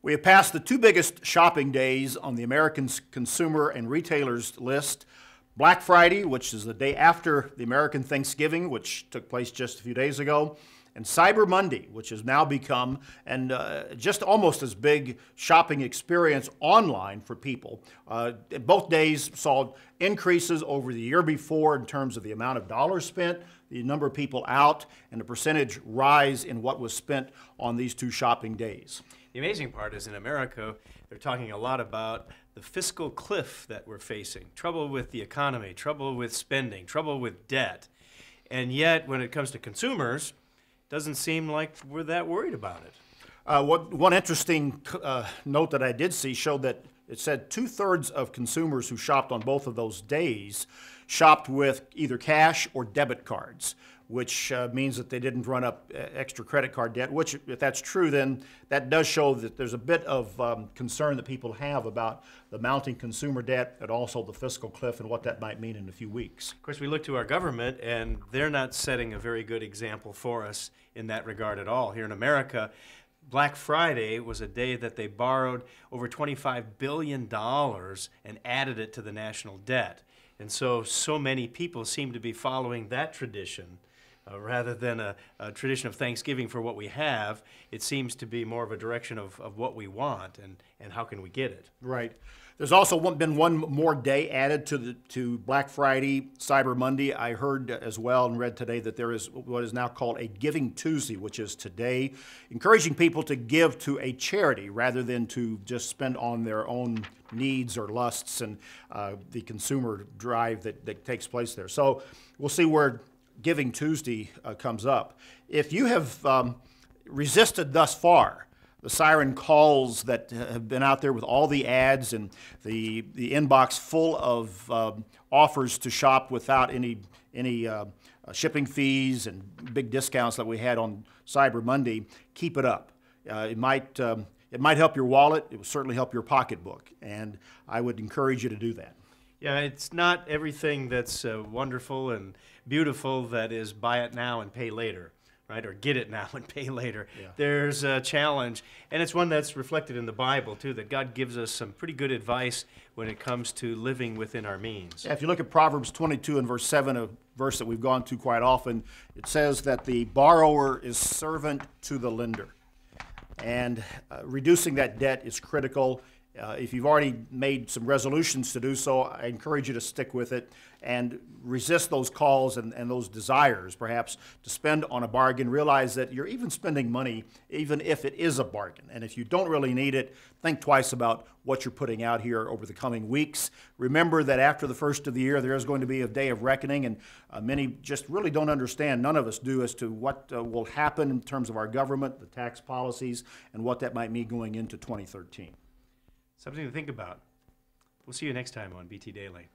We have passed the two biggest shopping days on the American consumer and retailers list. Black Friday, which is the day after the American Thanksgiving, which took place just a few days ago, and Cyber Monday, which has now become just almost as big shopping experience online for people. Both days saw increases over the year before in terms of the amount of dollars spent, the number of people out, and the percentage rise in what was spent on these two shopping days. The amazing part is in America, they're talking a lot about the fiscal cliff that we're facing, trouble with the economy, trouble with spending, trouble with debt. And yet, when it comes to consumers, it doesn't seem like we're that worried about it. One interesting note that I did see showed that it said 2/3 of consumers who shopped on both of those days shopped with either cash or debit cards, which means that they didn't run up extra credit card debt, which, if that's true, then that does show that there's a bit of concern that people have about the mounting consumer debt and also the fiscal cliff and what that might mean in a few weeks. Of course, we look to our government, and they're not setting a very good example for us in that regard at all. Here in America, Black Friday was a day that they borrowed over $25 billion and added it to the national debt. And so many people seem to be following that tradition. Rather than a tradition of Thanksgiving for what we have, it seems to be more of a direction of what we want and how can we get it. Right. There's also been one more day added to Black Friday, Cyber Monday. I heard as well and read today that there is what is now called a Giving Tuesday, which is today, encouraging people to give to a charity rather than to just spend on their own needs or lusts and the consumer drive that takes place there. So we'll see where Giving Tuesday comes up. If you have resisted thus far the siren calls that have been out there with all the ads and the inbox full of offers to shop without any shipping fees and big discounts that we had on Cyber Monday, keep it up. It might help your wallet. It will certainly help your pocketbook, and I would encourage you to do that. Yeah, it's not everything that's wonderful and beautiful that is buy it now and pay later, right? Or get it now and pay later. Yeah. There's a challenge, and it's one that's reflected in the Bible, too, that God gives us some pretty good advice when it comes to living within our means. Yeah, if you look at Proverbs 22 and verse 7, a verse that we've gone to quite often, it says that the borrower is servant to the lender. And reducing that debt is critical. If you've already made some resolutions to do so, I encourage you to stick with it and resist those calls and those desires, perhaps, to spend on a bargain. Realize that you're even spending money, even if it is a bargain. And if you don't really need it, think twice about what you're putting out here over the coming weeks. Remember that after the first of the year, there is going to be a day of reckoning, and many just really don't understand, none of us do, as to what will happen in terms of our government, the tax policies, and what that might mean going into 2013. Something to think about. We'll see you next time on BT Daily.